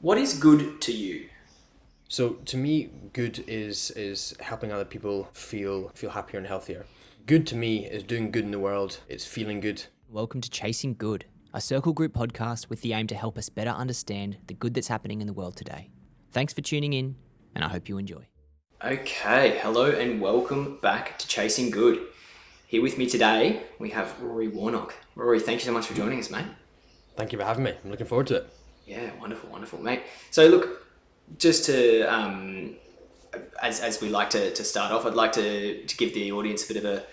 What is good to you? So to me, good is helping other people feel happier and healthier. Good to me is doing good in the world. It's feeling good. Welcome to Chasing Good, a circle group podcast with the aim to help us better understand the good that's happening in the world today. Thanks for tuning in, and I hope you enjoy. Okay, hello and welcome back to Chasing Good. Here with me today, we have Rory Warnock. Rory, thank you so much for joining us, mate. Thank you for having me. I'm looking forward to it. Yeah, wonderful, mate. So look, just to, as we like to start off, I'd like to give the audience a bit of a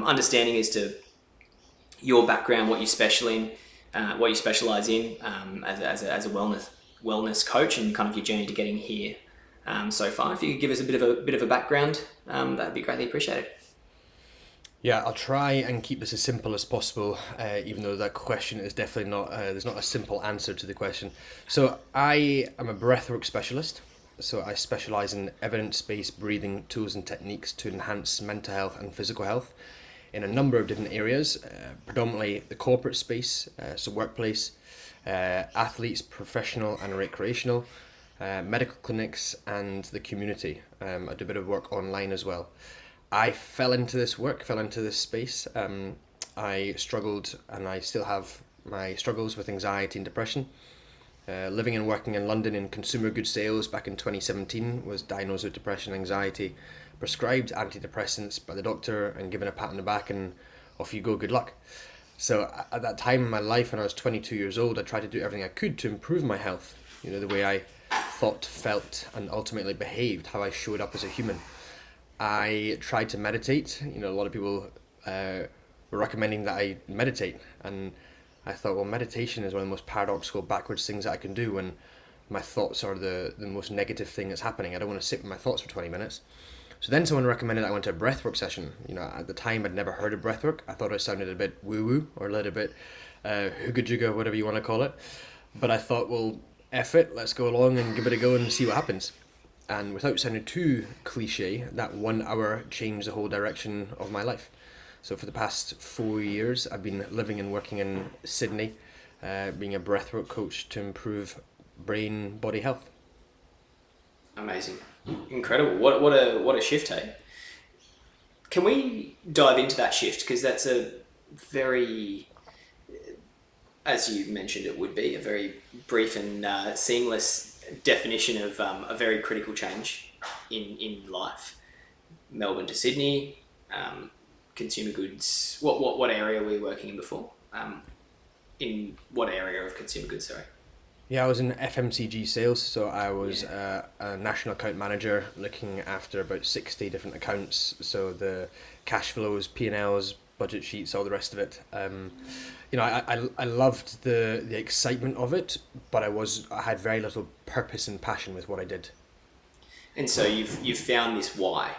understanding as to your background, what you specialise in as a wellness coach, and kind of your journey to getting here so far. If you could give us a bit of a background, that'd be greatly appreciated. Yeah, I'll try and keep this as simple as possible, even though that question is definitely not, there's not a simple answer to the question. So I am a breathwork specialist. So I specialise in evidence-based breathing tools and techniques to enhance mental health and physical health in a number of different areas, predominantly the corporate space, so workplace, athletes, professional and recreational, medical clinics, and the community. I do a bit of work online as well. I fell into this space. I struggled, and I still have my struggles with anxiety and depression. Living and working in London in consumer goods sales back in 2017, was diagnosed with depression and anxiety, prescribed antidepressants by the doctor, and given a pat on the back and off you go, good luck. So at that time in my life, when I was 22 years old, I tried to do everything I could to improve my health. You know, the way I thought, felt, and ultimately behaved, how I showed up as a human. I tried to meditate. You know, a lot of people were recommending that I meditate, and I thought, well, meditation is one of the most paradoxical, backwards things that I can do when my thoughts are the most negative thing that's happening. I don't want to sit with my thoughts for 20 minutes. So then someone recommended I went to a breathwork session. You know, at the time I'd never heard of breathwork. I thought it sounded a bit woo-woo, or a little bit hooga-jooga, whatever you want to call it. But I thought, well, F it, let's go along and give it a go and see what happens. And without sounding too cliche, that 1 hour changed the whole direction of my life. So for the past 4 years, I've been living and working in Sydney, being a breathwork coach to improve brain, body health. Amazing, incredible. What a shift, hey? Can we dive into that shift, because that's a very, as you mentioned, it would be a very brief and seamless definition of a very critical change in life. Melbourne to Sydney, consumer goods. What area were you working in before? In what area of consumer goods, sorry? Yeah, I was in FMCG sales, so I was a national account manager looking after about 60 different accounts, so the cash flows, P&Ls, budget sheets, all the rest of it. You know, I loved the excitement of it, but I had very little purpose and passion with what I did. And so you've found this why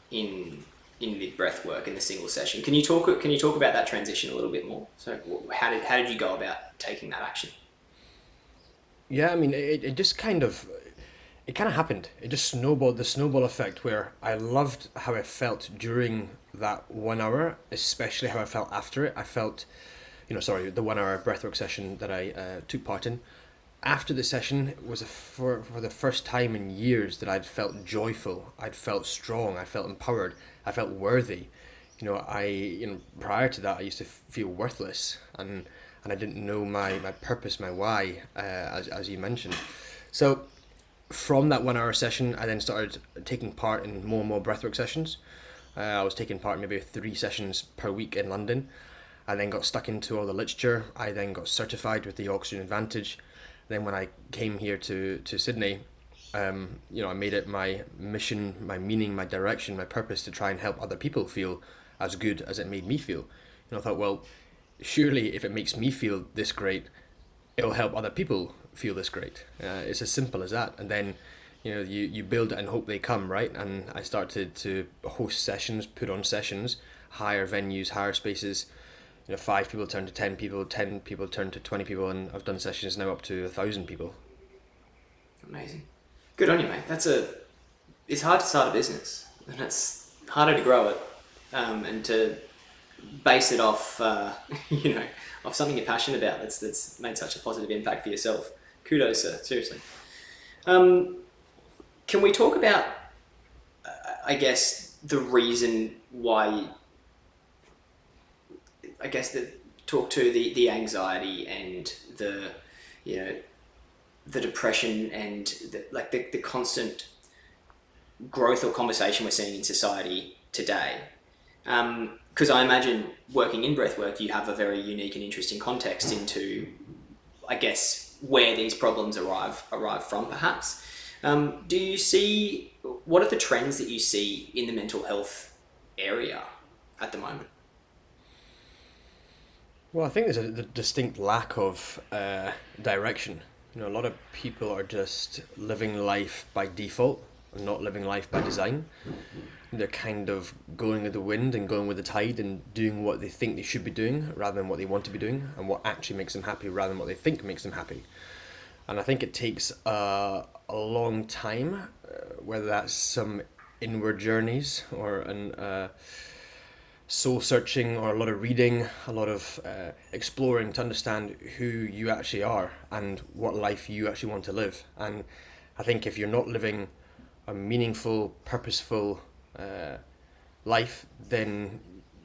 in the breath work, in the single session. Can you talk about that transition a little bit more? So how did you go about taking that action? Yeah, I mean, it just kind of happened. It just snowballed, the snowball effect, where I loved how I felt during that 1 hour, especially how I felt after it. I felt, the 1 hour breathwork session that I took part in. After the session was for the first time in years that I'd felt joyful, I'd felt strong, I felt empowered, I felt worthy. Prior to that, I used to feel worthless, and I didn't know my purpose, my why, as you mentioned. So from that 1 hour session, I then started taking part in more and more breathwork sessions. I was taking part in maybe 3 sessions per week in London. I then got stuck into all the literature. I then got certified with the Oxygen Advantage. Then when I came here to Sydney, I made it my mission, my meaning, my direction, my purpose to try and help other people feel as good as it made me feel. I thought, well, surely if it makes me feel this great, it'll help other people feel this great. It's as simple as that. And then, you build it and hope they come, right? And I started to host sessions, put on sessions, hire venues, hire spaces. 5 people turn to 10 people, 10 people turn to 20 people, and I've done sessions now up to 1,000 people. Amazing. Good on you, mate. It's hard to start a business, and it's harder to grow it, and to base it off, off something you're passionate about that's made such a positive impact for yourself. Kudos, sir. Seriously. Can we talk about, I guess, the reason why, I guess, talk to the anxiety and the, you know, the depression and the constant growth or conversation we're seeing in society today? Because I imagine working in breathwork, you have a very unique and interesting context into, I guess, where these problems arrive from, perhaps. Do you see, what are the trends that you see in the mental health area at the moment? Well, I think there's a distinct lack of direction. You know, a lot of people are just living life by default and not living life by design. They're kind of going with the wind and going with the tide and doing what they think they should be doing rather than what they want to be doing, and what actually makes them happy rather than what they think makes them happy. And I think it takes a long time, whether that's some inward journeys or an soul searching, or a lot of reading, a lot of exploring to understand who you actually are and what life you actually want to live. And I think if you're not living a meaningful, purposeful life, then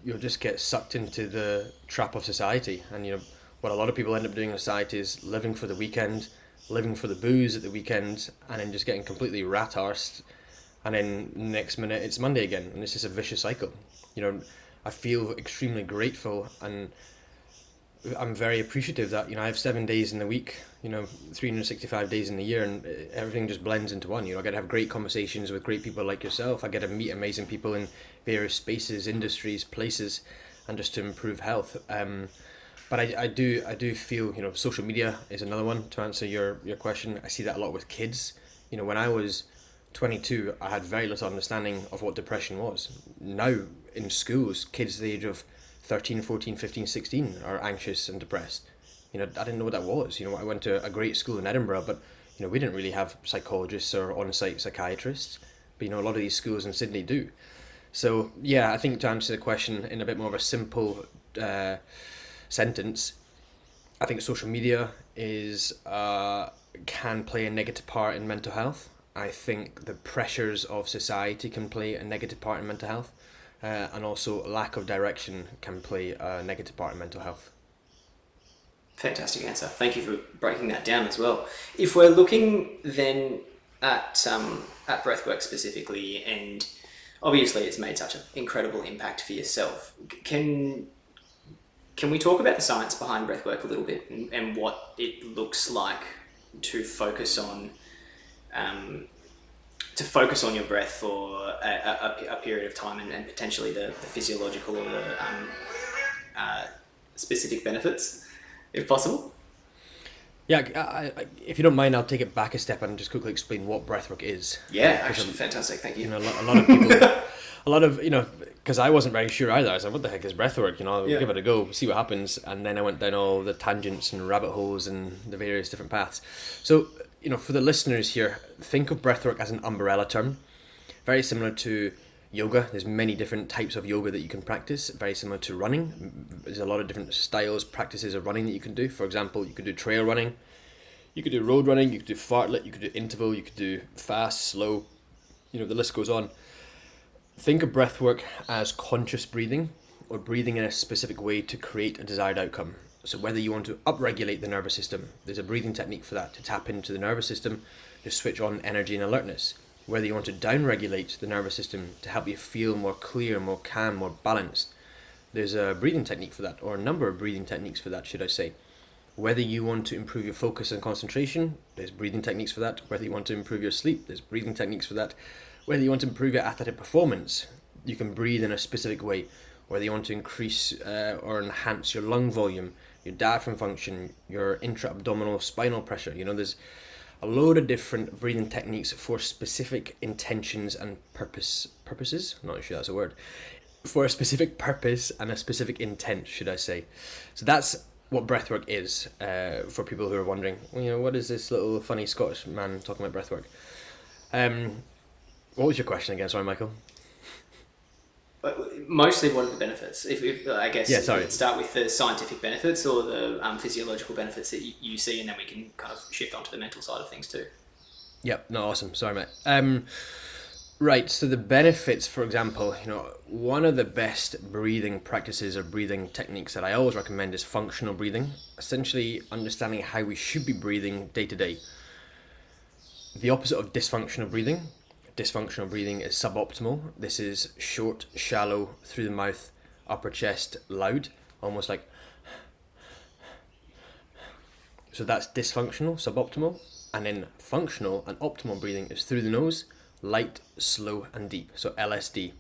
you'll just get sucked into the trap of society. And you know what a lot of people end up doing in society is living for the weekend, living for the booze at the weekend, and then just getting completely rat-arsed, and then next minute it's Monday again, and it's just a vicious cycle. You know, I feel extremely grateful, and I'm very appreciative that, you know, I have 7 days in the week, you know, 365 days in the year, and everything just blends into one. You know, I get to have great conversations with great people like yourself. I get to meet amazing people in various spaces, industries, places, and just to improve health. But I do feel, you know, social media is another one, to answer your question. I see that a lot with kids. You know, when I was 22, I had very little understanding of what depression was. Now in schools, kids the age of 13, 14, 15, 16 are anxious and depressed. You know, I didn't know what that was. You know, I went to a great school in Edinburgh, but, you know, we didn't really have psychologists or on-site psychiatrists. But, you know, a lot of these schools in Sydney do. So, yeah, I think to answer the question in a bit more of a simple sentence, I think social media is can play a negative part in mental health. I think the pressures of society can play a negative part in mental health. And also lack of direction can play a negative part in mental health. Fantastic answer. Thank you for breaking that down as well. If we're looking then at breathwork specifically, and obviously it's made such an incredible impact for yourself, can we talk about the science behind breathwork a little bit, and what it looks like to focus on your breath for a period of time, and potentially the physiological or the specific benefits, if possible? Yeah, if you don't mind, I'll take it back a step and just quickly explain what breathwork is. Yeah, actually, fantastic, thank you. You know, a lot of people, you know, because I wasn't very sure either. I was like, what the heck is breathwork? You know, I'll give it a go, see what happens. And then I went down all the tangents and rabbit holes and the various different paths. So, you know, for the listeners here, think of breathwork as an umbrella term. Very similar to yoga. There's many different types of yoga that you can practice. Very similar to running. There's a lot of different styles, practices of running that you can do. For example, you could do trail running, you could do road running, you could do fartlek, you could do interval, you could do fast, slow, you know, the list goes on. Think of breathwork as conscious breathing, or breathing in a specific way to create a desired outcome. So whether you want to upregulate the nervous system, there's a breathing technique for that, to tap into the nervous system, to switch on energy and alertness. Whether you want to downregulate the nervous system to help you feel more clear, more calm, more balanced, there's a breathing technique for that, or a number of breathing techniques for that, should I say. Whether you want to improve your focus and concentration, there's breathing techniques for that. Whether you want to improve your sleep, there's breathing techniques for that. Whether you want to improve your athletic performance, you can breathe in a specific way. Whether you want to increase or enhance your lung volume, your diaphragm function, your intra-abdominal spinal pressure, you know, there's a load of different breathing techniques for specific intentions and purposes. I'm not sure that's a word. For a specific purpose and a specific intent, should I say. So that's what breathwork is, for people who are wondering, well, you know, what is this little funny Scottish man talking about breathwork? What was your question again? Sorry, Michael. Mostly, what are the benefits? If I guess Yeah, sorry. let's start with the scientific benefits or the physiological benefits that you see, and then we can kind of shift onto the mental side of things too. Yep, no, awesome. Sorry, mate. Right, so the benefits, for example, one of the best breathing practices or breathing techniques that I always recommend is functional breathing, essentially understanding how we should be breathing day to day. The opposite of dysfunctional breathing. Dysfunctional breathing is suboptimal. This is short, shallow, through the mouth, upper chest, loud, almost like. So that's dysfunctional, suboptimal. And then functional and optimal breathing is through the nose, light, slow, and deep. So LSD.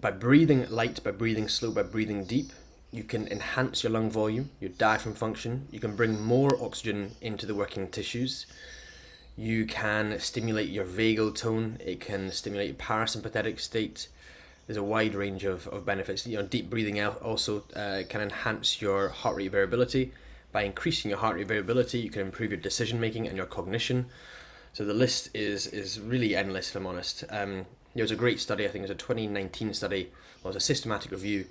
By breathing light, by breathing slow, by breathing deep, you can enhance your lung volume, your diaphragm function. You can bring more oxygen into the working tissues. You can stimulate your vagal tone. It can stimulate your parasympathetic state. There's a wide range of benefits. Deep breathing also can enhance your heart rate variability. By increasing your heart rate variability, you can improve your decision making and your cognition. So the list is really endless, if I'm honest. There was a great study, I think it was a 2019 study, it was a systematic review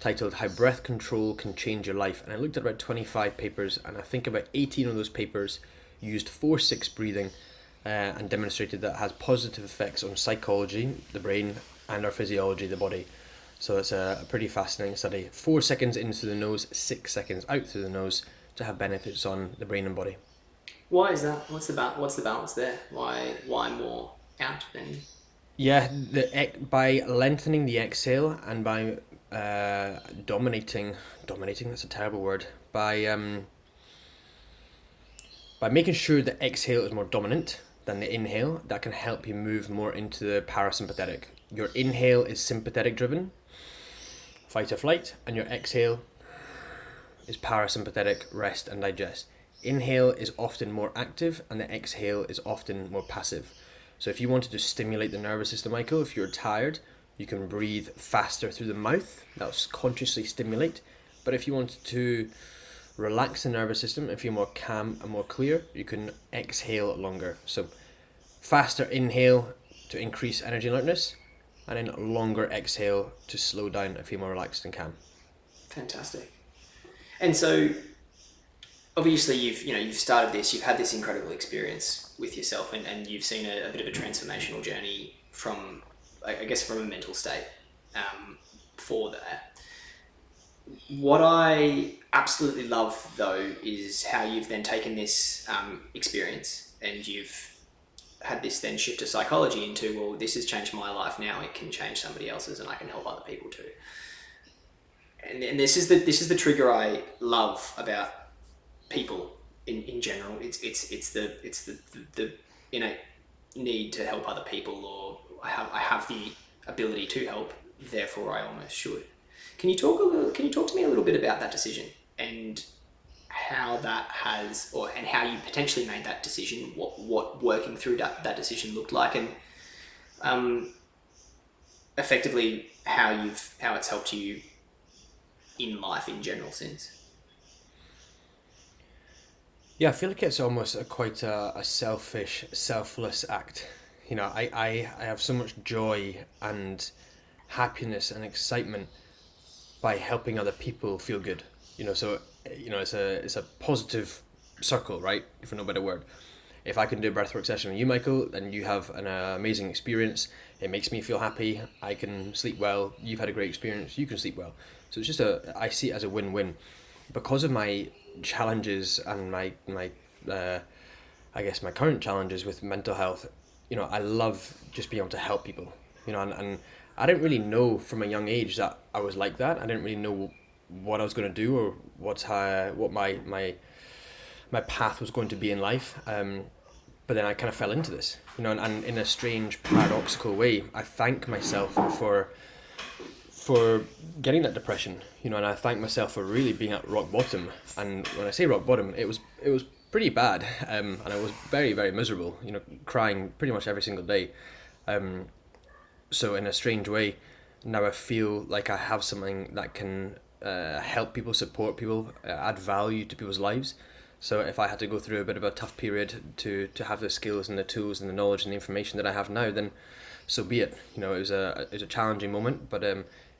titled How Breath Control Can Change Your Life. And I looked at about 25 papers, and I think about 18 of those papers used 4-6 breathing and demonstrated that it has positive effects on psychology, the brain, and our physiology, the body. So it's a pretty fascinating study. 4 seconds in through the nose, 6 seconds out through the nose to have benefits on the brain and body. Why is that? What's the balance there? Why more out than? Yeah, by lengthening the exhale and by dominating, that's a terrible word, by making sure the exhale is more dominant than the inhale, that can help you move more into the parasympathetic. Your inhale is sympathetic driven, fight or flight, and your exhale is parasympathetic, rest and digest. Inhale is often more active and the exhale is often more passive. So if you wanted to stimulate the nervous system, Michael, if you're tired, you can breathe faster through the mouth. That'll consciously stimulate. But if you wanted to relax the nervous system and feel more calm and more clear, you can exhale longer. So faster inhale to increase energy alertness, and then longer exhale to slow down and feel more relaxed and calm. Fantastic. And so obviously you've started this, you've had this incredible experience with yourself, and you've seen a bit of a transformational journey from a mental state for that. What I absolutely love though is how you've then taken this experience and you've had this then shift to psychology into, well, this has changed my life, now it can change somebody else's and I can help other people too. And this is the trigger I love about people in general. It's the innate need to help other people, or I have the ability to help, therefore I almost should. Can you talk to me a little bit about that decision and how that has, and how you potentially made that decision, what working through that decision looked like, and effectively how it's helped you in life in general since? Yeah, I feel like it's almost quite a selfish, selfless act. I have so much joy and happiness and excitement by helping other people feel good. It's a positive circle, right? For no better word. If I can do a breathwork session with you, Michael, and you have an amazing experience, it makes me feel happy. I can sleep well. You've had a great experience. You can sleep well. So it's just I see it as a win-win. Because of my challenges and my current challenges with mental health, I love just being able to help people. And I didn't really know from a young age that I was like that. I didn't really know what I was going to do or what my path was going to be in life. But then I kind of fell into this, and in a strange paradoxical way, I thank myself for getting that depression, and I thank myself for really being at rock bottom. And when I say rock bottom, it was pretty bad, and I was very, very miserable, crying pretty much every single day. So in a strange way, now I feel like I have something that can help people, support people, add value to people's lives. So if I had to go through a bit of a tough period to have the skills and the tools and the knowledge and the information that I have now, then so be it. You know, it was a challenging moment, but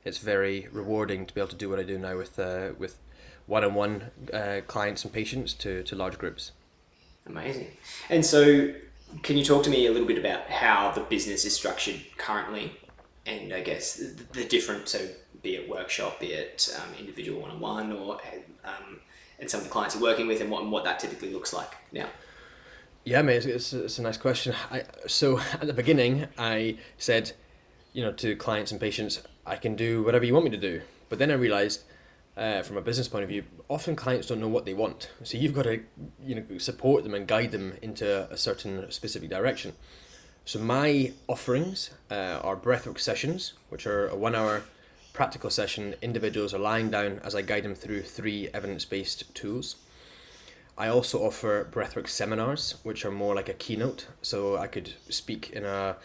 it's very rewarding to be able to do what I do now with one-on-one clients and patients to large groups. Amazing. And so, can you talk to me a little bit about how the business is structured currently, and I guess the different, so be it workshop, be it individual one-on-one, or and some of the clients you're working with, and what that typically looks like now? Yeah, mate, it's a nice question. So at the beginning, I said, to clients and patients, I can do whatever you want me to do. But then I realized, from a business point of view, often clients don't know what they want. So you've got to, support them and guide them into a certain specific direction. So my offerings are breathwork sessions, which are a 1 hour practical session. Individuals are lying down as I guide them through 3 evidence-based tools. I also offer breathwork seminars, which are more like a keynote. So I could speak in a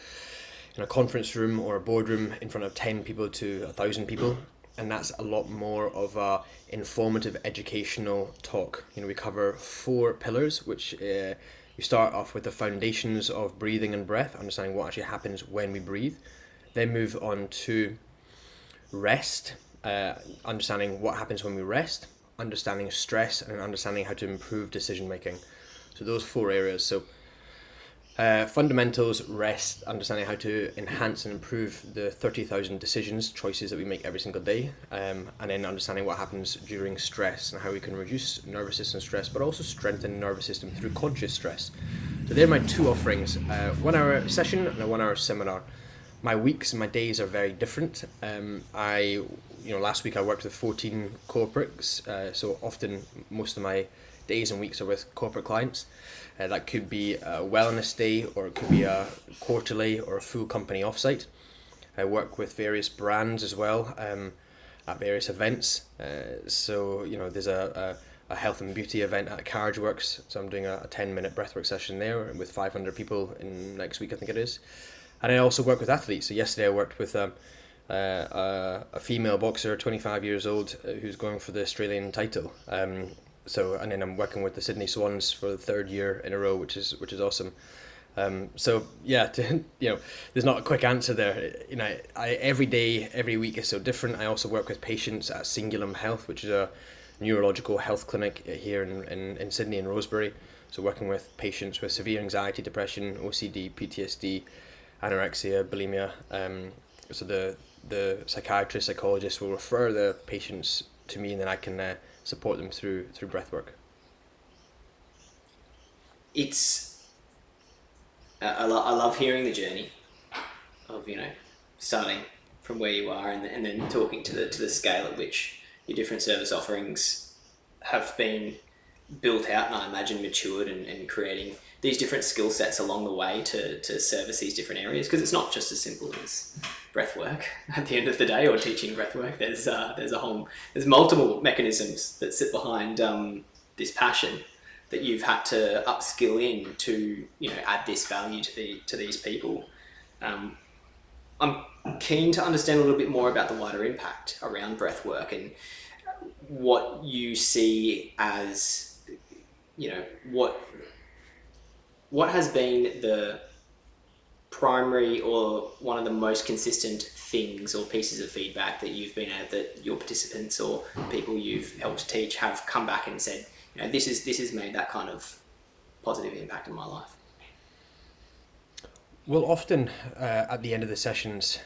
conference room or a boardroom in front of 10 people to 1,000 people. And that's a lot more of a informative, educational talk. We cover 4 pillars, which you start off with the foundations of breathing and breath, understanding what actually happens when we breathe. Then move on to rest, understanding what happens when we rest, understanding stress, and understanding how to improve decision making. So those 4 areas. So fundamentals, rest, understanding how to enhance and improve the 30,000 choices that we make every single day, and then understanding what happens during stress and how we can reduce nervous system stress, but also strengthen the nervous system through conscious stress. So they're my 2 offerings, 1 hour session and a 1 hour seminar. My weeks and my days are very different. Last week I worked with 14 corporates, so often most of my days and weeks are with corporate clients. That could be a wellness day, or it could be a quarterly or a full company offsite. I work with various brands as well at various events. There's a health and beauty event at Carriageworks, so I'm doing a 10-minute breathwork session there with 500 people in next week, I think it is. And I also work with athletes. So yesterday I worked with a female boxer, 25 years old, who's going for the Australian title. And then I'm working with the Sydney Swans for the 3rd year in a row, which is awesome. There's not a quick answer there. Every day, every week is so different. I also work with patients at Singulum Health, which is a neurological health clinic here in Sydney and Rosebery. So working with patients with severe anxiety, depression, OCD, PTSD, anorexia, bulimia. So the psychiatrist, psychologist will refer the patients to me, and then I can support them through breathwork. I love hearing the journey of starting from where you are and then talking to the scale at which your different service offerings have been built out, and I imagine matured, and creating these different skill sets along the way to service these different areas, because it's not just as simple as breath work at the end of the day, or teaching breath work. There's multiple mechanisms that sit behind this passion that you've had to upskill in to add this value to these people. I'm keen to understand a little bit more about the wider impact around breath work and what you see as what has been the primary or one of the most consistent things or pieces of feedback that you've been at, that your participants or people you've helped teach have come back and said, this has made that kind of positive impact in my life? Well, often at the end of the sessions,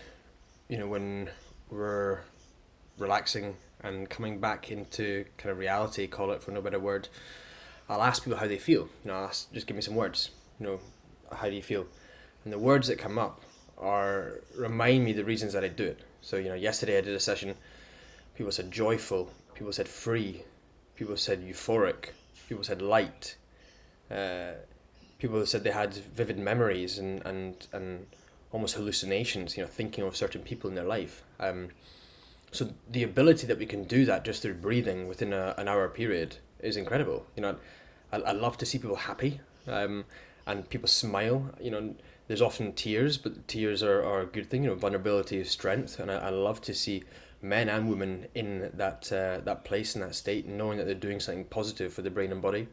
when we're relaxing and coming back into kind of reality, call it for no better word, I'll ask people how they feel. I'll ask, just give me some words. How do you feel? And the words that come up remind me the reasons that I do it. So, yesterday I did a session. People said joyful. People said free. People said euphoric. People said light. People said they had vivid memories and almost hallucinations. Thinking of certain people in their life. So the ability that we can do that just through breathing within an hour period is incredible. I love to see people happy, and people smile. There's often tears, but tears are a good thing. Vulnerability is strength, and I love to see men and women in that place, in that state, knowing that they're doing something positive for the brain and body.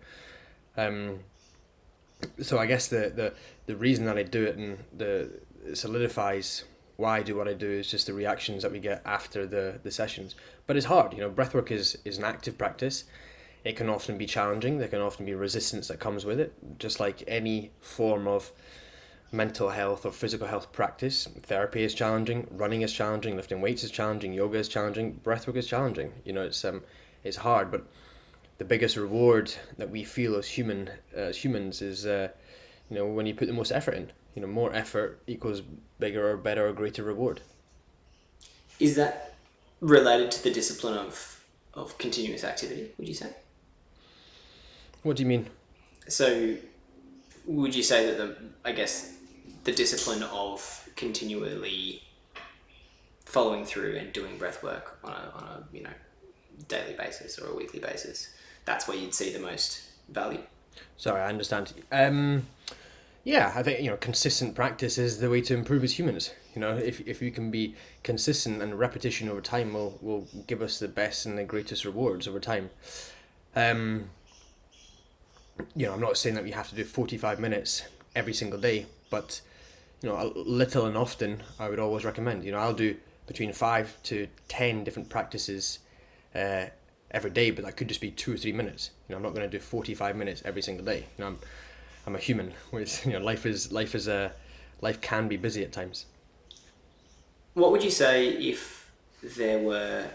So I guess the reason that I do it and it solidifies why I do what I do is just the reactions that we get after the sessions. But it's hard, breathwork is an active practice. It can often be challenging. There can often be resistance that comes with it, just like any form of mental health or physical health practice. Therapy is challenging, running is challenging, lifting weights is challenging, yoga is challenging, breathwork is challenging. It's hard, but the biggest reward that we feel as humans is when you put the most effort in. More effort equals bigger or better or greater reward. Is that related to the discipline of continuous activity, would you say? What do you mean? So would you say that the discipline of continually following through and doing breath work on a daily basis or a weekly basis, that's where you'd see the most value? Sorry, I understand. Yeah, I think consistent practice is the way to improve as humans. If you can be consistent, and repetition over time will give us the best and the greatest rewards over time. I'm not saying that we have to do 45 minutes every single day, but little and often I would always recommend. I'll do between 5 to 10 different practices every day, but that could just be 2 or 3 minutes. I'm not going to do 45 minutes every single day. I'm a human. Life can be busy at times. What would you say if there were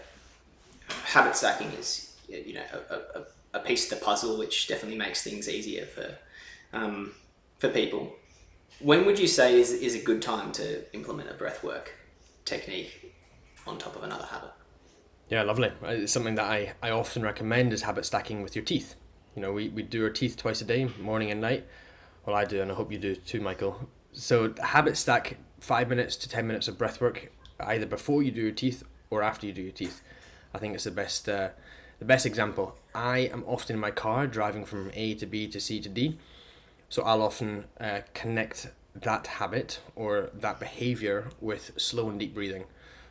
habit stacking is a piece of the puzzle, which definitely makes things easier for people? When would you say is a good time to implement a breathwork technique on top of another habit? Yeah, lovely. It's something that I often recommend is habit stacking with your teeth. We do our teeth twice a day, morning and night. Well, I do, and I hope you do too, Michael. So habit stack 5 minutes to 10 minutes of breath work, either before you do your teeth or after you do your teeth. I think it's the best example. I am often in my car driving from A to B to C to D. So I'll often connect that habit or that behavior with slow and deep breathing.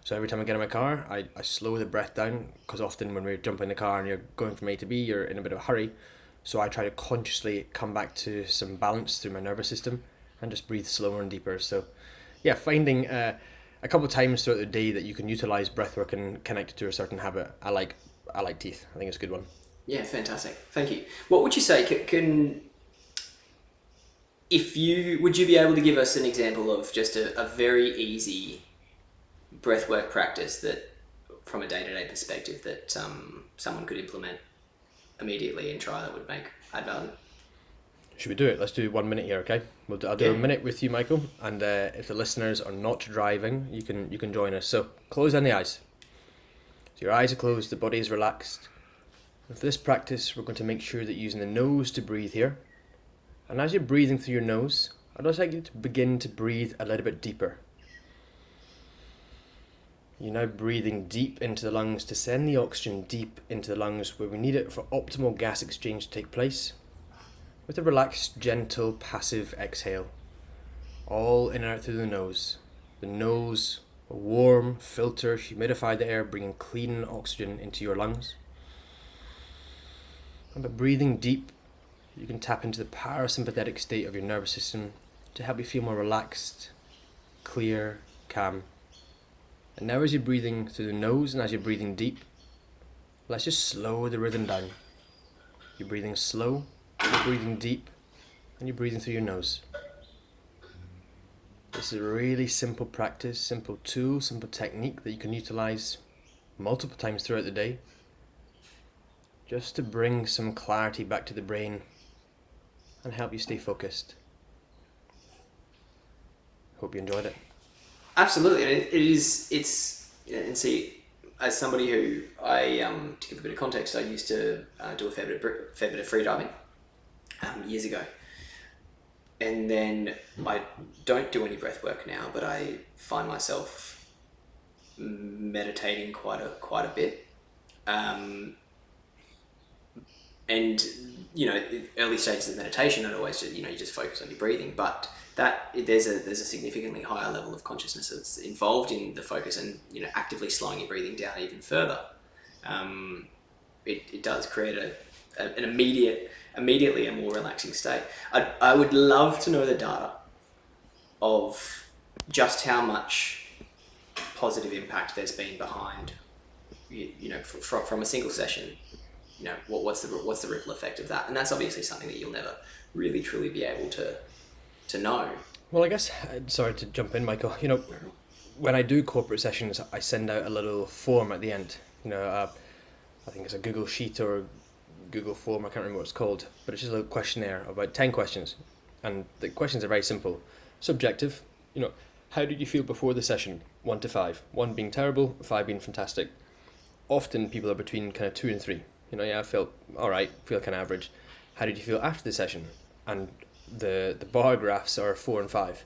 So every time I get in my car, I slow the breath down, because often when we jump in the car and you're going from A to B, you're in a bit of a hurry. So I try to consciously come back to some balance through my nervous system and just breathe slower and deeper. So yeah, finding a couple of times throughout the day that you can utilize breathwork and connect it to a certain habit. I like teeth. I think it's a good one. Yeah, fantastic. Thank you. What would you say would you be able to give us an example of just a very easy breathwork practice that, from a day-to-day perspective, that someone could implement immediately and try that would add value? Should we do it? Let's do 1 minute here, okay? I'll do a minute with you, Michael, and if the listeners are not driving, you can join us. So close down the eyes. So your eyes are closed, the body is relaxed. And for this practice, we're going to make sure that you're using the nose to breathe here. And as you're breathing through your nose, I'd also like you to begin to breathe a little bit deeper. You're now breathing deep into the lungs to send the oxygen deep into the lungs where we need it for optimal gas exchange to take place, with a relaxed, gentle, passive exhale, all in and out through the nose. The nose will warm, filter, humidify the air, bringing clean oxygen into your lungs. And by breathing deep, you can tap into the parasympathetic state of your nervous system to help you feel more relaxed, clear, calm. And now as you're breathing through the nose and as you're breathing deep, let's just slow the rhythm down. You're breathing slow, you're breathing deep, and you're breathing through your nose. This is a really simple practice, simple tool, simple technique that you can utilize multiple times throughout the day, just to bring some clarity back to the brain and help you stay focused. Hope you enjoyed it. Absolutely. And see, as somebody who to give a bit of context, I used to do a fair bit of free diving years ago. And then I don't do any breath work now, but I find myself meditating quite a bit. And early stages of meditation, I'd always just, you just focus on your breathing, but that there's a significantly higher level of consciousness that's involved in the focus, and actively slowing your breathing down even further. It does create an immediate immediately a more relaxing state. I would love to know the data of just how much positive impact there's been behind, from a single session. What's the ripple effect of that? And that's obviously something that you'll never really truly be able to know. Well, I guess, sorry to jump in, Michael, when I do corporate sessions, I send out a little form at the end. I think it's a Google Sheet or Google form, I can't remember what it's called, but it's just a little questionnaire, about 10 questions. And the questions are very simple. Subjective, how did you feel before the session? 1 to 5. 1 being terrible, 5 being fantastic. Often people are between kind of 2 and 3. I felt alright, feel kind of average. How did you feel after the session? And the bar graphs are 4 and 5.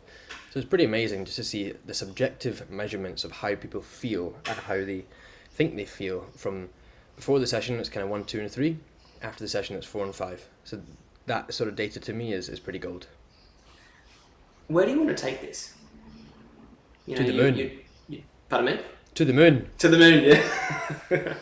So it's pretty amazing just to see the subjective measurements of how people feel and how they think they feel. From before the session, it's kind of 1, 2, and 3. After the session, it's 4 and 5. So that sort of data to me is pretty gold. Where do you want to take this? To the moon. Pardon me? To the moon. To the moon, yeah.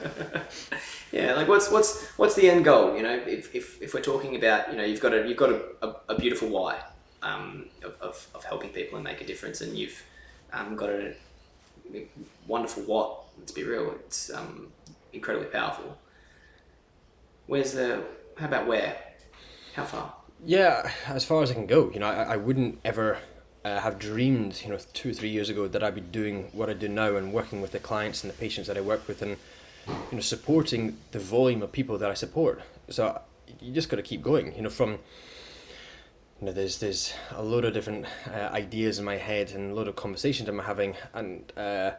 Yeah, like what's the end goal? If we're talking about, you've got a beautiful why of helping people and make a difference, and you've got a wonderful what. Let's be real, it's incredibly powerful. How about where? How far? Yeah, as far as I can go. I wouldn't ever have dreamed, 2 or 3 years ago that I'd be doing what I do now and working with the clients and the patients that I work with, and supporting the volume of people that I support. So you just got to keep going. There's a load of different ideas in my head and a load of conversations I'm having, and I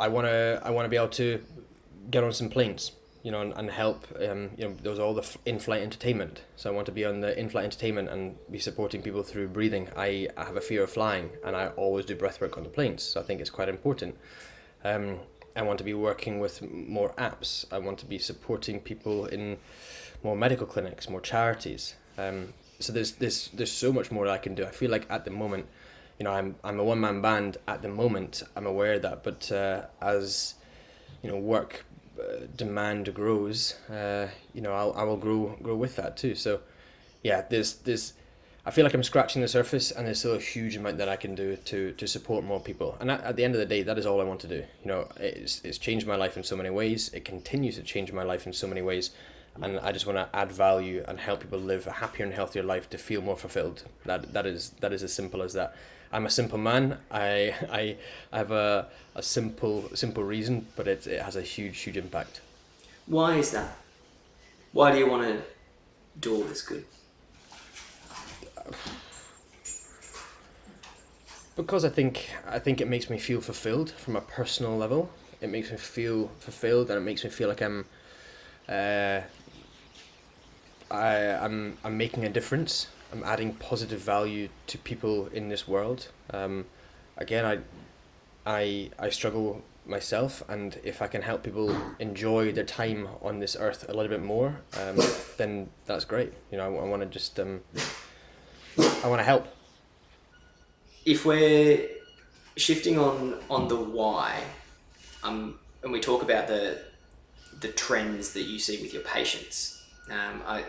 want to be able to get on some planes, and help. There's all the in-flight entertainment. So I want to be on the in-flight entertainment and be supporting people through breathing. I have a fear of flying, and I always do breathwork on the planes. So I think it's quite important. I want to be working with more apps. I want to be supporting people in more medical clinics, more charities. So there's so much more that I can do. I feel like at the moment, I'm a one-man band at the moment. I'm aware of that, but as work demand grows, I will grow with that too. So yeah, there's I feel like I'm scratching the surface, and there's still a huge amount that I can do to support more people. And at the end of the day, that is all I want to do. It's changed my life in so many ways. It continues to change my life in so many ways. And I just want to add value and help people live a happier and healthier life to feel more fulfilled. That is as simple as that. I'm a simple man. I have a simple reason, but it has a huge impact. Why is that? Why do you want to do all this good? Because I think it makes me feel fulfilled from a personal level. It makes me feel fulfilled, and it makes me feel like I'm making a difference. I'm adding positive value to people in this world. Again, I struggle myself, and if I can help people enjoy their time on this earth a little bit more, then that's great. I want to just I want to help. If we're shifting on the why, and we talk about the trends that you see with your patients,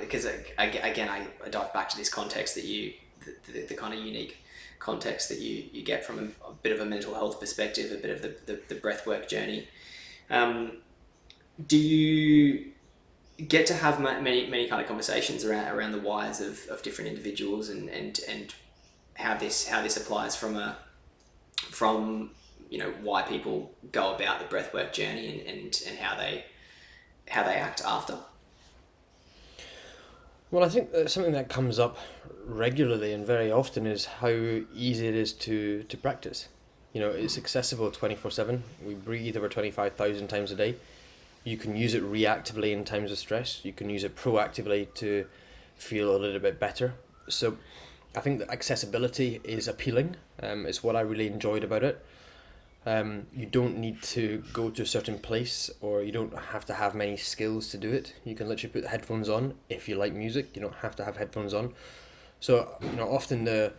because again I dive back to this context that the kind of unique context that you get from a bit of a mental health perspective, a bit of the breathwork journey. Do you get to have many kind of conversations around the whys of different individuals and how this applies from why people go about the breathwork journey and how they act after? Well, I think that something that comes up regularly and very often is how easy it is to practice. It's accessible 24/7. We breathe over 25,000 times a day. You can use it reactively in times of stress. You can use it proactively to feel a little bit better. So I think that accessibility is appealing. It's what I really enjoyed about it. You don't need to go to a certain place, or you don't have to have many skills to do it. You can literally put the headphones on. If you like music, you don't have to have headphones on. So often the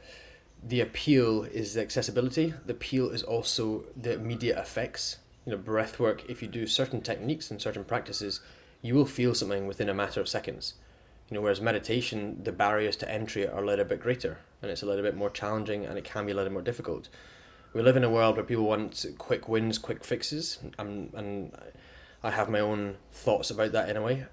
appeal is the accessibility. The appeal is also the immediate effects. Breath work, if you do certain techniques and certain practices, you will feel something within a matter of seconds. Whereas meditation, the barriers to entry are a little bit greater, and it's a little bit more challenging, and it can be a little more difficult. We live in a world where people want quick wins, quick fixes, and I have my own thoughts about that in a way.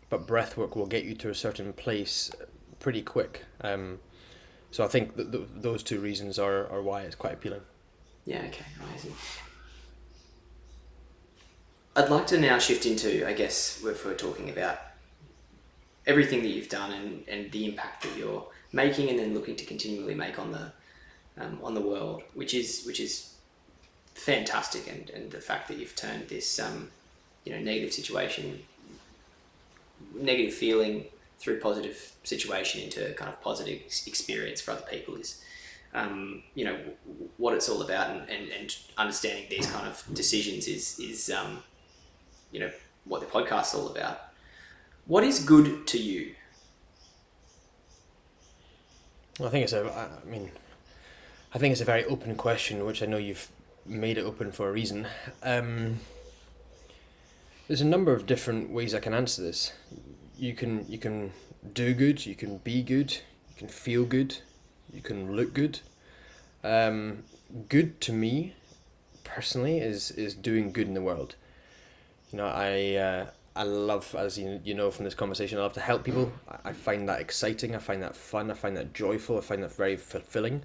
But breathwork will get you to a certain place pretty quick. So I think those two reasons are why it's quite appealing. Yeah, okay, amazing. I'd like to now shift into, I guess, if we're talking about everything that you've done and the impact that you're making and then looking to continually make on the world, which is fantastic, and the fact that you've turned this negative situation, negative feeling through positive situation into kind of positive experience for other people is what it's all about, and understanding these kind of decisions is what the podcast's all about. What is good to you? Well, I think it's a very open question, which I know you've made it open for a reason. There's a number of different ways I can answer this. You can do good, you can be good, you can feel good, you can look good. Good to me, personally, is doing good in the world. I love, as you know from this conversation, I love to help people. I find that exciting, I find that fun, I find that joyful, I find that very fulfilling.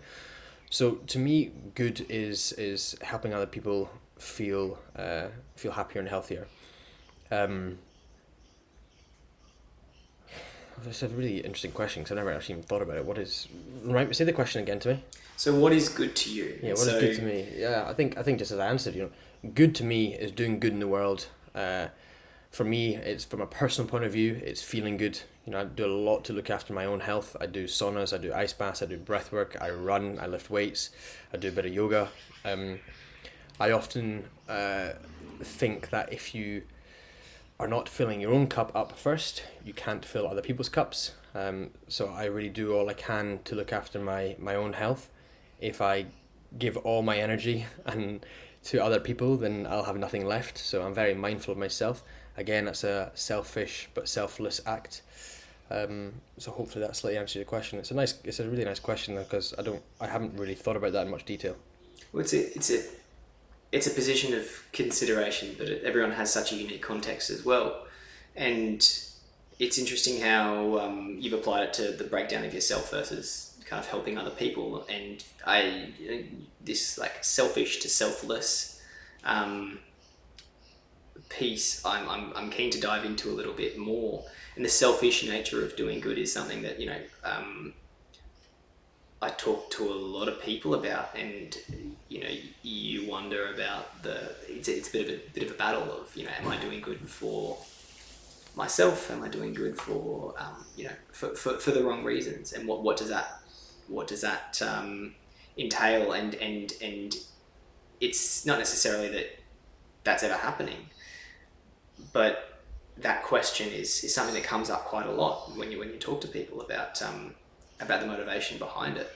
So to me, good is helping other people feel happier and healthier. That's a really interesting question because I've never actually even thought about it. Say the question again to me. So what is good to you? Yeah, what is good to me? Yeah, I think just as I answered, good to me is doing good in the world. For me, it's from a personal point of view, it's feeling good. I do a lot to look after my own health. I do saunas, I do ice baths, I do breath work, I run, I lift weights, I do a bit of yoga. I often think that if you are not filling your own cup up first, you can't fill other people's cups. So I really do all I can to look after my own health. If I give all my energy and to other people, then I'll have nothing left. So I'm very mindful of myself. Again, that's a selfish but selfless act. So hopefully that slightly answers your question. It's a really nice question because I haven't really thought about that in much detail. Well, it's a position of consideration, but everyone has such a unique context as well. And it's interesting how you've applied it to the breakdown of yourself versus kind of helping other people. And this like selfish to selfless piece, I'm keen to dive into a little bit more. And the selfish nature of doing good is something that I talk to a lot of people about, and you wonder about it's a bit of a battle of am I doing good for myself? Am I doing good for for the wrong reasons? And what does that entail? And it's not necessarily that's ever happening, but that question is something that comes up quite a lot when you talk to people about the motivation behind it.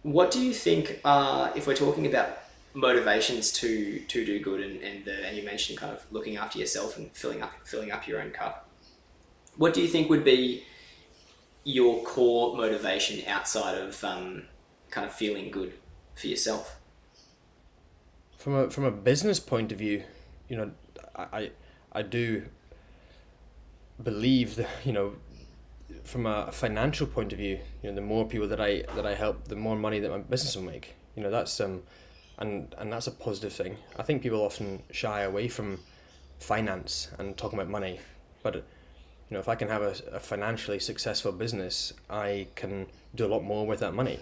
What do you think if we're talking about motivations to do good and you mentioned kind of looking after yourself and filling up your own cup, what do you think would be your core motivation outside of kind of feeling good for yourself? From a business point of view, I do believe that from a financial point of view, the more people that I help, the more money that my business will make. That's and that's a positive thing. I think people often shy away from finance and talking about money, but if I can have a financially successful business, I can do a lot more with that money.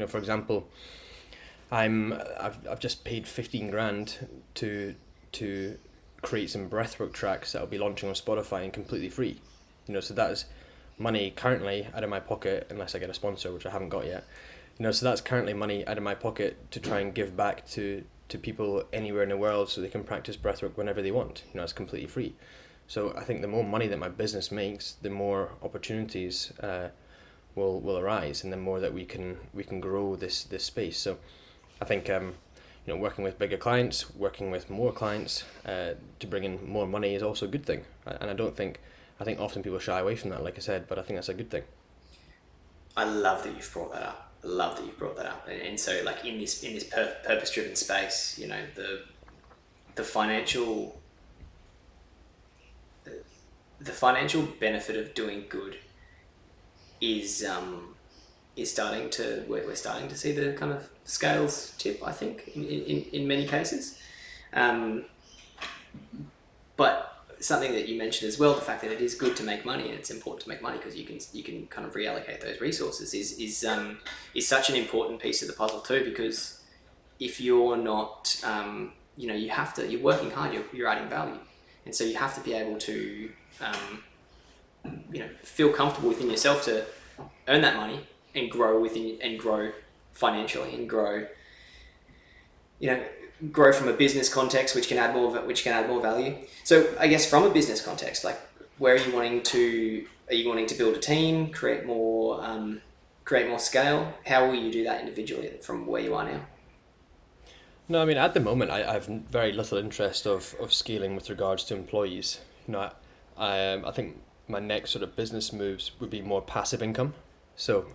For example, I've just paid 15 grand to create some breathwork tracks that I'll be launching on Spotify and completely free. So that is money currently out of my pocket, unless I get a sponsor, which I haven't got yet. So that's currently money out of my pocket to try and give back to people anywhere in the world so they can practice breathwork whenever they want. It's completely free. So I think the more money that my business makes, the more opportunities will arise, and the more that we can grow this space. So I think working with bigger clients, working with more clients to bring in more money is also a good thing. And I don't think I think often people shy away from that, like I said, but I think that's a good thing. I love that you've brought that up. And so like in this purpose-driven space, you know, the financial benefit of doing good is starting to, we're starting to see the kind of scales tip, I think, in many cases. But something that you mentioned as well, the fact that it is good to make money, and it's important to make money because you can kind of reallocate those resources, is such an important piece of the puzzle too. Because if you're not, you're working hard, you're adding value, and so you have to be able to, feel comfortable within yourself to earn that money and grow financially and grow from a business context, which can add more value. So I guess from a business context, like, where are you wanting to build a team, create more scale? How will you do that individually from where you are now? No, I mean, at the moment, I have very little interest of scaling with regards to employees. I think my next sort of business moves would be more passive income. So,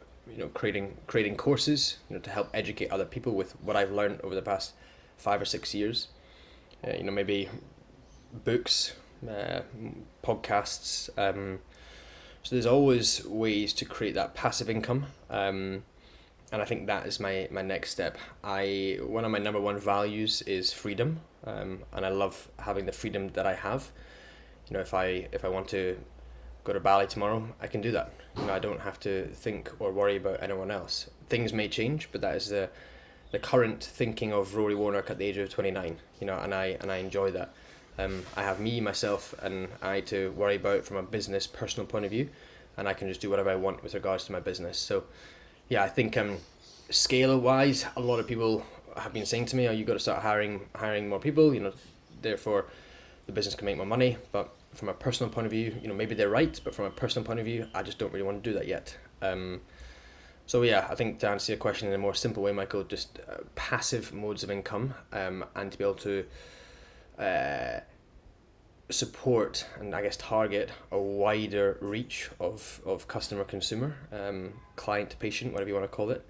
creating courses, to help educate other people with what I've learned over the past 5 or 6 years. Maybe books, podcasts. So there's always ways to create that passive income. And I think that is my next step. One of my number one values is freedom. And I love having the freedom that I have. If I want to go to Bali tomorrow, I can do that. I don't have to think or worry about anyone else. Things may change, but that is the current thinking of Rory Warnock at the age of 29, and I enjoy that. I have me, myself, and I to worry about from a business, personal point of view, and I can just do whatever I want with regards to my business. So, yeah, I think scale-wise, a lot of people have been saying to me, "Oh, you got to start hiring more people. Therefore, the business can make more money." But from a personal point of view, maybe they're right, but from a personal point of view, I just don't really want to do that yet. So yeah, I think to answer your question in a more simple way, Michael, just passive modes of income, and to be able to support and I guess target a wider reach of customer, consumer, client, patient, whatever you want to call it,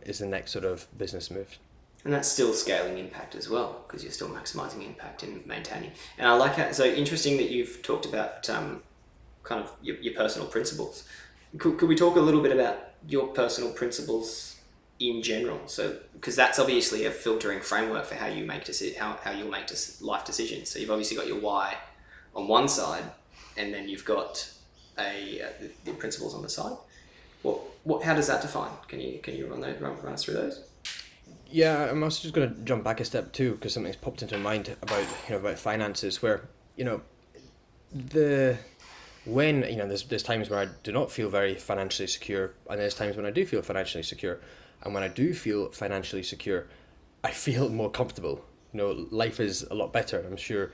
is the next sort of business move. And that's still scaling impact as well, because you're still maximizing impact and maintaining. And I like how, so interesting that you've talked about kind of your personal principles. Could we talk a little bit about your personal principles in general? So, because that's obviously a filtering framework for how you make how you'll make life decisions. So you've obviously got your why on one side, and then you've got the principles on the side. How does that define? Can you run us through those? Yeah, I'm also just going to jump back a step too, because something's popped into my mind about finances, where there's times where I do not feel very financially secure, and there's times when I do feel financially secure. And when I do feel financially secure, I feel more comfortable. Life is a lot better. I'm sure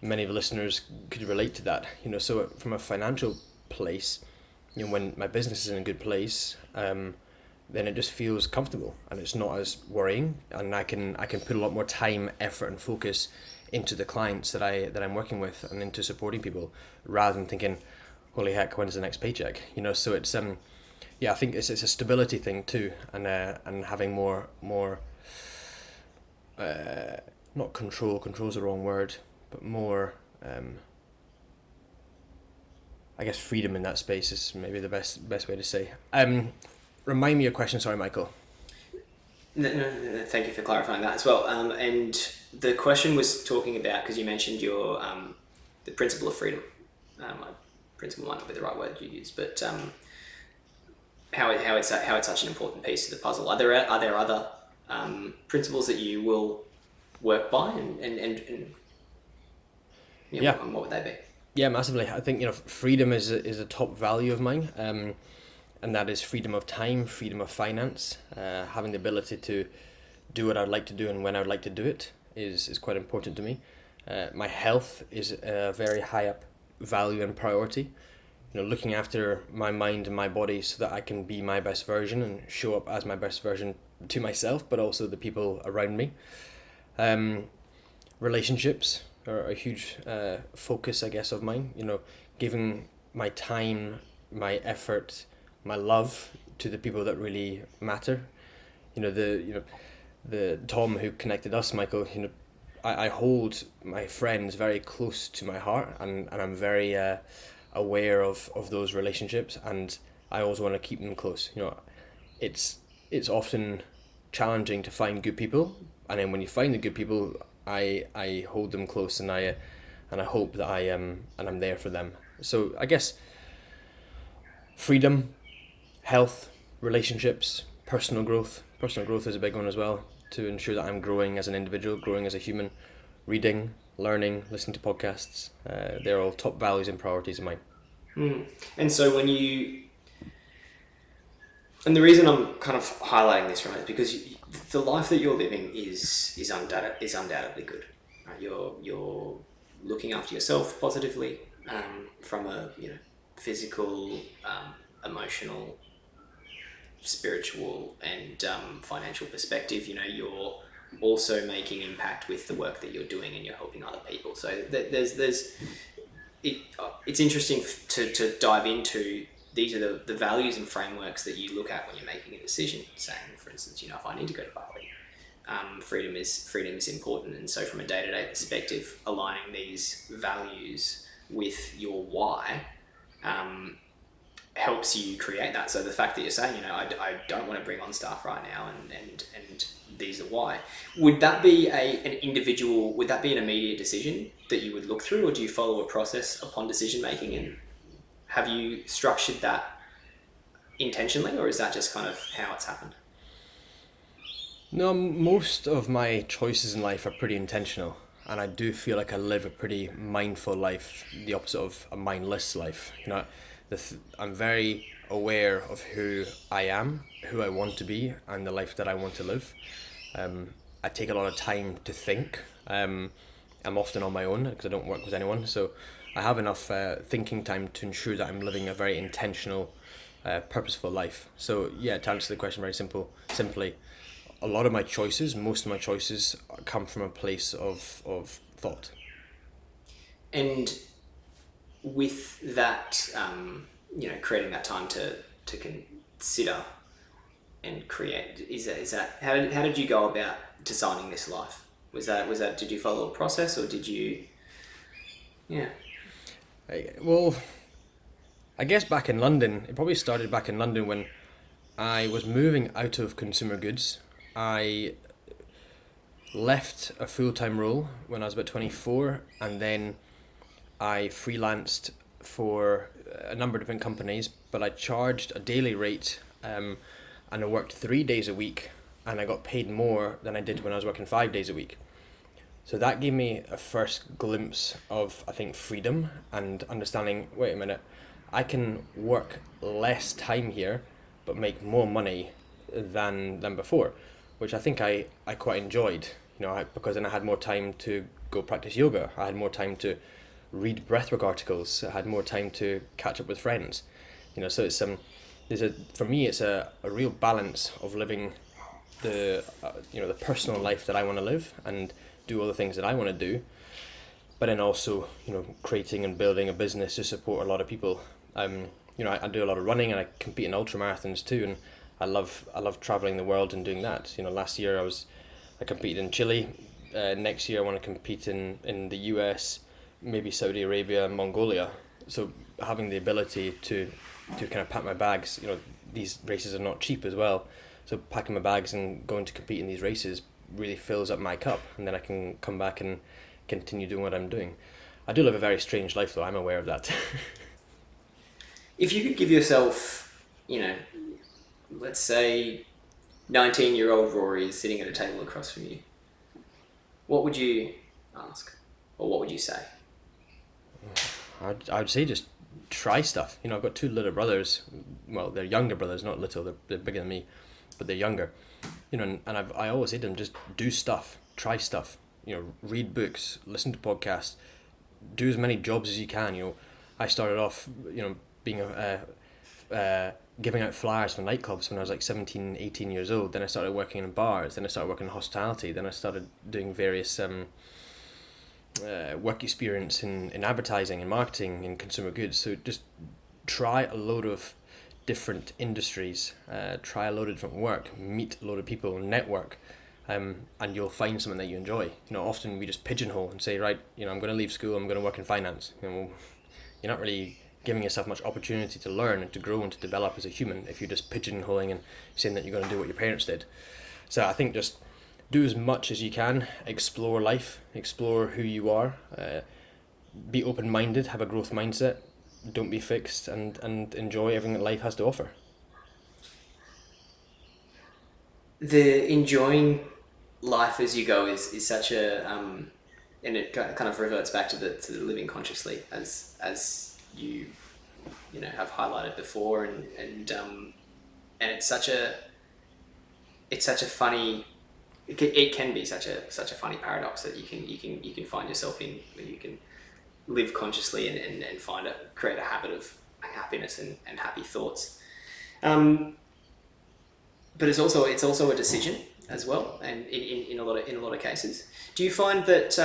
many of the listeners could relate to that. So from a financial place, when my business is in a good place, then it just feels comfortable and it's not as worrying, and I can put a lot more time, effort, and focus into the clients that I'm working with and into supporting people, rather than thinking, holy heck, when's the next paycheck? So it's I think it's a stability thing too, and having more not control's the wrong word, but more I guess freedom in that space is maybe the best way to say. Remind me your question, sorry, Michael. No, thank you for clarifying that as well. And the question was talking about, because you mentioned your the principle of freedom. Principle might not be the right word you use, but how it's such an important piece of the puzzle. Are there other principles that you will work by, and what would they be? Yeah, massively. I think freedom is a top value of mine. And that is freedom of time, freedom of finance, having the ability to do what I'd like to do and when I'd like to do it is quite important to me. My health is a very high up value and priority. Looking after my mind and my body so that I can be my best version and show up as my best version to myself, but also the people around me. Relationships are a huge focus, I guess, of mine. giving my time, my effort, my love to the people that really matter. The Tom who connected us, Michael. I hold my friends very close to my heart, and I'm very aware of those relationships, and I always want to keep them close. It's often challenging to find good people, and then when you find the good people, I hold them close, and I hope that I'm there for them. So I guess freedom, health, relationships, personal growth. Personal growth is a big one as well, to ensure that I'm growing as an individual, growing as a human, reading, learning, listening to podcasts. They're all top values and priorities of mine. And so and the reason I'm kind of highlighting this, right, is because the life that you're living is undoubtedly good. Right? You're looking after yourself positively, from a physical, emotional, spiritual, and financial perspective. You're also making impact with the work that you're doing, and you're helping other people. So it's interesting to dive into. These are the values and frameworks that you look at when you're making a decision. Saying, for instance, if I need to go to Bali, freedom is important. And so from a day-to-day perspective, aligning these values with your why helps you create that. So the fact that you're saying, I don't want to bring on staff right now, and these are why. Would that be an individual? Would that be an immediate decision that you would look through, or do you follow a process upon decision making? And have you structured that intentionally, or is that just kind of how it's happened? No, most of my choices in life are pretty intentional, and I do feel like I live a pretty mindful life, the opposite of a mindless life. I'm very aware of who I am, who I want to be, and the life that I want to live. I take a lot of time to think. I'm often on my own because I don't work with anyone, so I have enough thinking time to ensure that I'm living a very intentional, purposeful life. So yeah, to answer the question very simply, a lot of my choices, most of my choices, come from a place of thought. And with that, creating that time to consider and create, is that how did you go about designing this life? Was that did you follow a process, or did you? Yeah. Well, I guess back in London, it probably started back in London when I was moving out of consumer goods. I left a full-time role when I was about 24, and then I freelanced for a number of different companies, but I charged a daily rate, and I worked 3 days a week, and I got paid more than I did when I was working 5 days a week. So that gave me a first glimpse of, I think, freedom and understanding, wait a minute, I can work less time here, but make more money than before, which I think I quite enjoyed, because then I had more time to go practice yoga. I had more time to read breathwork articles. I had more time to catch up with friends. So it's for me it's a real balance of living the personal life that I want to live and do all the things that I want to do, but then also creating and building a business to support a lot of people. I do a lot of running, and I compete in ultra marathons too, and I love traveling the world and doing that. Last year I competed in Chile. Next year I want to compete in the US, maybe Saudi Arabia, Mongolia. So having the ability to kind of pack my bags, these races are not cheap as well. So packing my bags and going to compete in these races really fills up my cup, and then I can come back and continue doing what I'm doing. I do live a very strange life though, I'm aware of that. If you could give yourself, let's say 19-year-old Rory is sitting at a table across from you, what would you ask? Or what would you say? I would say just try stuff. I've got two little brothers. Well, they're younger brothers, not little, they're bigger than me, but they're younger. And I always say to them, just do stuff, try stuff, read books, listen to podcasts, do as many jobs as you can. I started off, being giving out flyers for nightclubs when I was like 17, 18 years old. Then I started working in bars, then I started working in hospitality, then I started doing various work experience in advertising and marketing and consumer goods. So just try a load of different industries, try a load of different work, meet a load of people, network, and you'll find something that you enjoy. Often we just pigeonhole and say, right, I'm going to leave school, I'm going to work in finance. You're not really giving yourself much opportunity to learn and to grow and to develop as a human if you're just pigeonholing and saying that you're going to do what your parents did. So I think just do as much as you can, explore life, explore who you are, be open-minded, have a growth mindset, don't be fixed, and enjoy everything that life has to offer. The enjoying life as you go is such a and it kind of reverts back to the living consciously as you have highlighted before, and it's such a funny, it can be such a funny paradox that you can find yourself in, where you can live consciously and create a habit of happiness and happy thoughts. But it's also a decision as well, and in a lot of cases. Do you find that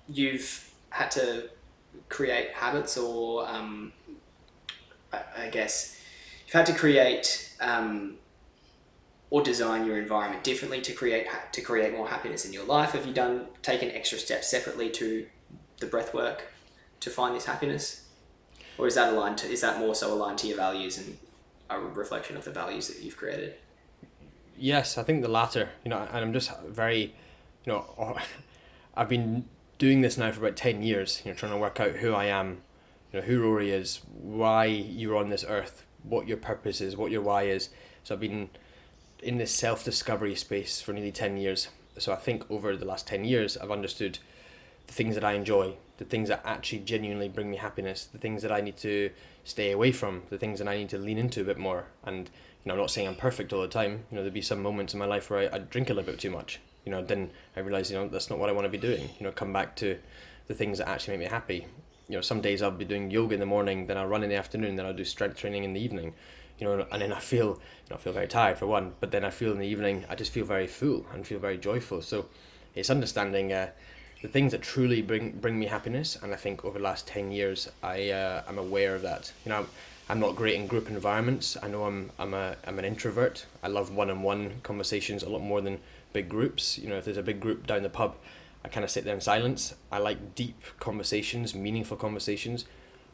you've had to create habits, or I guess you've had to create or design your environment differently to create more happiness in your life? Have you taken extra steps separately to the breath work to find this happiness, or is that more so aligned to your values and a reflection of the values that you've created? Yes, I think the latter. And I'm just very, I've been doing this now for about 10 years. Trying to work out who I am, who Rory is, why you're on this earth, what your purpose is, what your why is. So I've been in this self-discovery space for nearly 10 years. So I think over the last 10 years, I've understood the things that I enjoy, the things that actually genuinely bring me happiness, the things that I need to stay away from, the things that I need to lean into a bit more. And I'm not saying I'm perfect all the time. There'll be some moments in my life where I drink a little bit too much. Then I realize, that's not what I want to be doing. Come back to the things that actually make me happy. Some days I'll be doing yoga in the morning, then I'll run in the afternoon, then I'll do strength training in the evening. And then I feel very tired for one, but then I feel in the evening I just feel very full and feel very joyful. So it's understanding the things that truly bring me happiness, and I think over the last 10 years I'm aware of that. I'm not great in group environments. I know I'm an introvert. I love one-on-one conversations a lot more than big groups. If there's a big group down the pub, I kind of sit there in silence. I like deep conversations, meaningful conversations.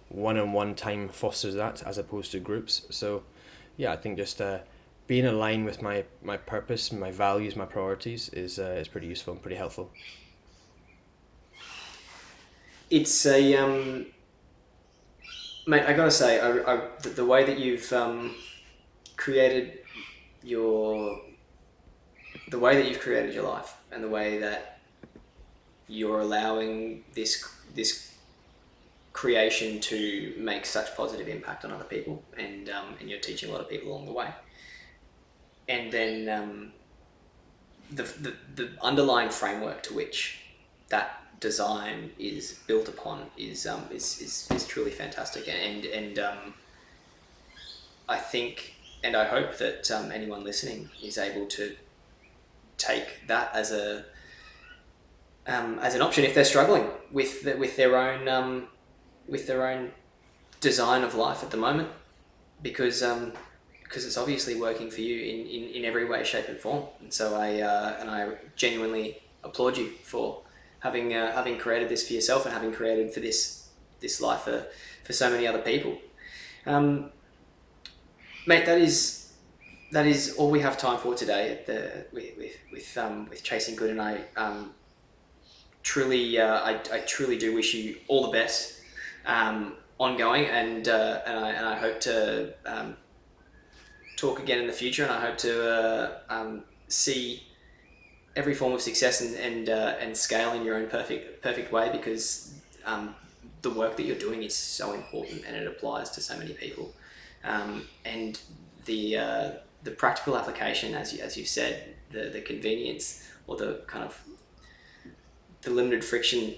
One-on-one time fosters that as opposed to groups. So yeah, I think just being aligned with my purpose, my values, my priorities is pretty useful and pretty helpful. It's a mate, I gotta say, the way that you've created your life, and the way that you're allowing this creation to make such positive impact on other people, and you're teaching a lot of people along the way, and then the underlying framework to which that design is built upon is truly fantastic, and I think, and I hope that anyone listening is able to take that as an option if they're struggling with their own design of life at the moment, because it's obviously working for you in every way, shape and form. And so I genuinely applaud you for having created this for yourself, and having created for this life for so many other people. Mate, that is all we have time for today with Chasing Good, and I truly do wish you all the best ongoing, and I hope to talk again in the future, and I hope to see every form of success and scale in your own perfect way, because the work that you're doing is so important, and it applies to so many people, and the practical application, as you've said, the convenience, or the kind of the limited friction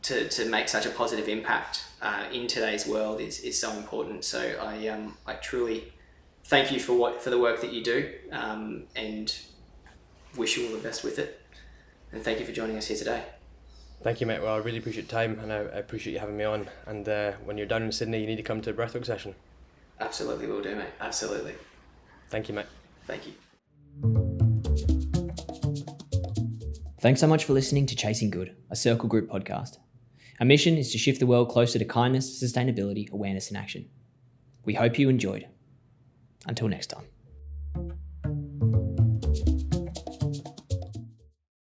to make such a positive impact in today's world is so important. So I truly thank you for the work that you do, and wish you all the best with it. And thank you for joining us here today. Thank you, mate. Well, I really appreciate your time, and I appreciate you having me on. And when you're down in Sydney, you need to come to a breathwork session. Absolutely will do, mate. Absolutely. Thank you, mate. Thank you. Thanks so much for listening to Chasing Good, a Circle Group podcast. Our mission is to shift the world closer to kindness, sustainability, awareness, and action. We hope you enjoyed. Until next time.